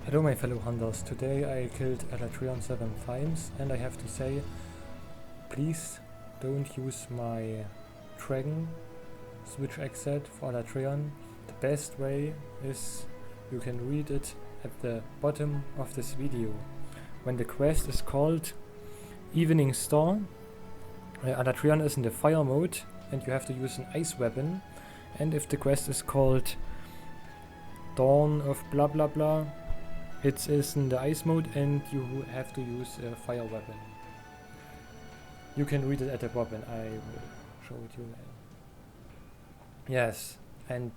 Hello my fellow hunters, today I killed Alatreon 7 times and I have to say, please don't use my dragon switch exit for Alatreon. The best way is you can read it at the bottom of this video. When the quest is called Evening Star, Alatreon is in the fire mode and you have to use an ice weapon, and if the quest is called Dawn of blah blah blah, it is in the ice mode and you have to use a fire weapon. You can read it at the bottom, I will show it you later. Yes, and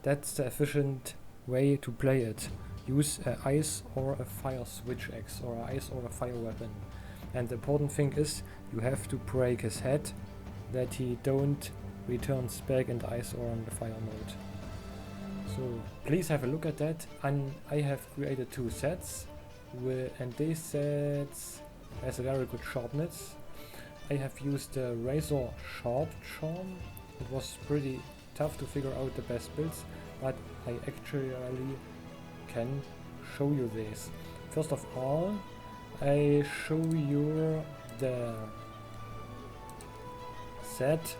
that's the efficient way to play it. Use a ice or a fire switch axe, or a ice or a fire weapon. And the important thing is you have to break his head, that he don't returns back in the ice or in the fire mode. So please have a look at that. And I have created 2 sets, and these sets has a very good sharpness. I have used the razor sharp charm. It was pretty tough to figure out the best builds, but I actually can show you this. First of all, I show you the set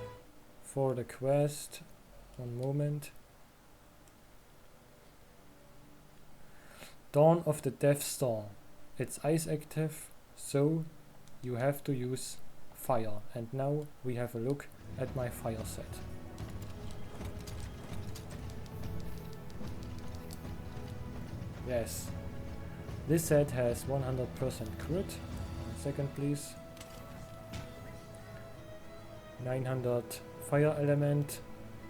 for the quest. One moment. Dawn of the Death Star. It's ice active, so you have to use fire. And now we have a look at my fire set. Yes, this set has 100% crit. 1 second please. 900 fire element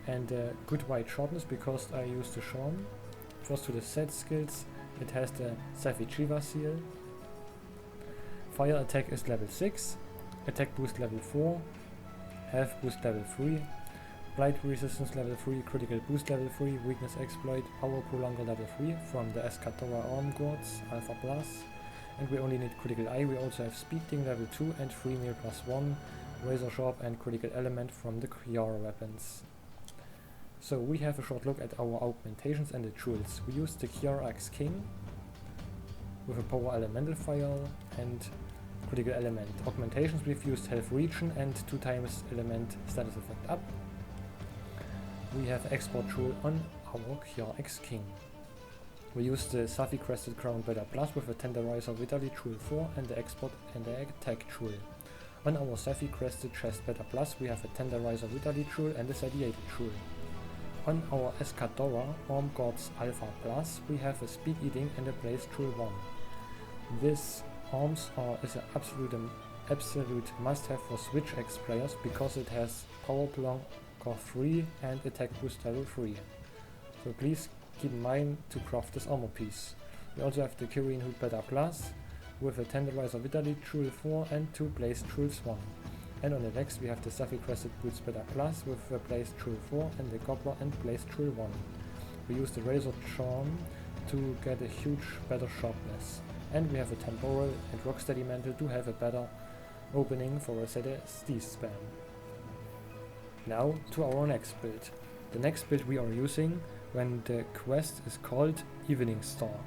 and good white sharpness because I used the charm. First to the set skills. It has the Shiva seal. Fire attack is level 6, attack boost level 4, health boost level 3, blight resistance level 3, critical boost level 3, weakness exploit, power prolonger level 3 from the Escadora arm guards, alpha plus, and we only need critical eye. We also have speeding level 2 and 3 meal plus 1, razor sharp and critical element from the Kiara weapons. So we have a short look at our augmentations and the jewels. We used the Kiara Axe King with a power elemental fire and critical element. Augmentations we've used health regen and 2 times element status effect up. We have export jewel on our Kiara Axe King. We used the Safi Crested Crown Better Plus with a Tenderizer Vitali jewel 4 and the export and the attack jewel. On our Safi Crested Chest Better Plus we have a Tenderizer Vitali jewel and a Sadiated jewel. On our Escadora Arm Guards Alpha Plus we have a Speed Eating and a Blaze Jewel 1. This arms is an absolute must-have for Switch X players because it has Power Prolonger 3 and Attack Boost level 3. So please keep in mind to craft this armor piece. We also have the Kirin Hood Better Plus with a Tenderizer Vitali Jewel 4 and 2 Blaze Jewels 1. And on the next we have the Safi Crested Boots Better Plus with the Blaze Jewel 4 and the Gobbler and Blaze Jewel 1. We use the Razor Charm to get a huge better sharpness. And we have a Temporal and Rocksteady Mantle to have a better opening for a SD spam. Now to our next build. The next build we are using when the quest is called Evening Star.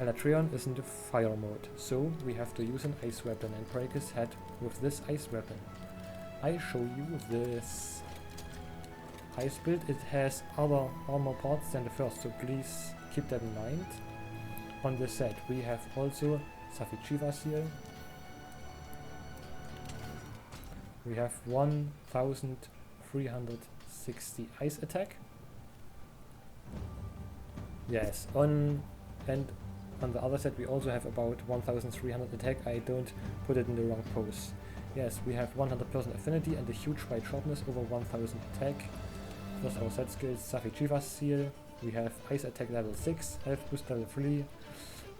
Alatreon is in the fire mode, so we have to use an ice weapon and break his head with this ice weapon. I show you this ice build. It has other armor parts than the first, so please keep that in mind. On the set we have also Shiva seal. We have 1360 ice attack. Yes, on the other set we also have about 1300 attack. I don't put it in the wrong pose. Yes, we have 100% affinity and a huge white sharpness over 1000 attack. First our set skills, Shiva seal. We have ice attack level 6, health boost level 3,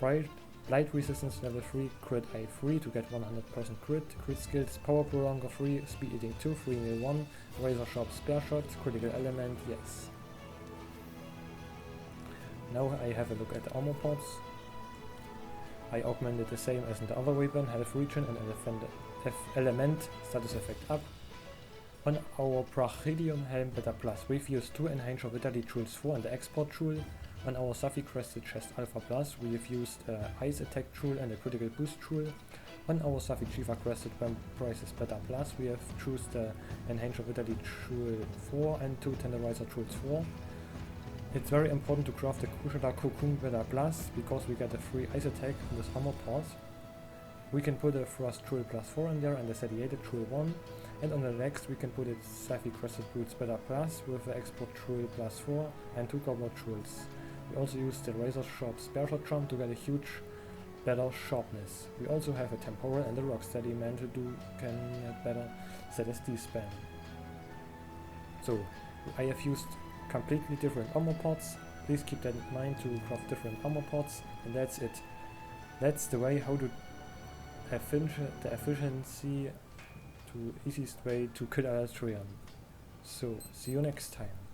blight resistance level 3, crit eye 3 to get 100% crit skills, power prolonger 3, speed eating 2, 3 meal 1, razor sharp spare shot, critical element, yes. Now I have a look at the armor parts. I augmented the same as in the other weapon, health regen and element status effect up. On our Brachelium Helm Better Plus, we've used 2 Enhancer Vitali Jewels 4 and the Export Jewel. On our Safi crested chest Alpha Plus, we have used Ice Attack Tool and a Critical Boost Tool. On our Safi Chiva crested Prices Better Plus, we have chosen the Enhance of Italy Tool 4 and 2 Tenderizer Tools 4. It's very important to craft the Kushada Cocoon Better Plus because we get a free Ice Attack on this armor part. We can put a Frost Tool plus 4 in there and a Sediated Tool 1. And on the next we can put it Safi Crested Boots Better Plus with the Export Tool plus 4 and 2 Gobbler Tools. We also use the Razor Sharp Spare Shot Drum to get a huge better sharpness. We also have a Temporal and a Rocksteady Man to can get better ZSD spam. So I have used completely different armor pots. Please keep that in mind to craft different armor pots, and that's it. That's the way how to the efficiency to easiest way to kill Alatreon. So see you next time.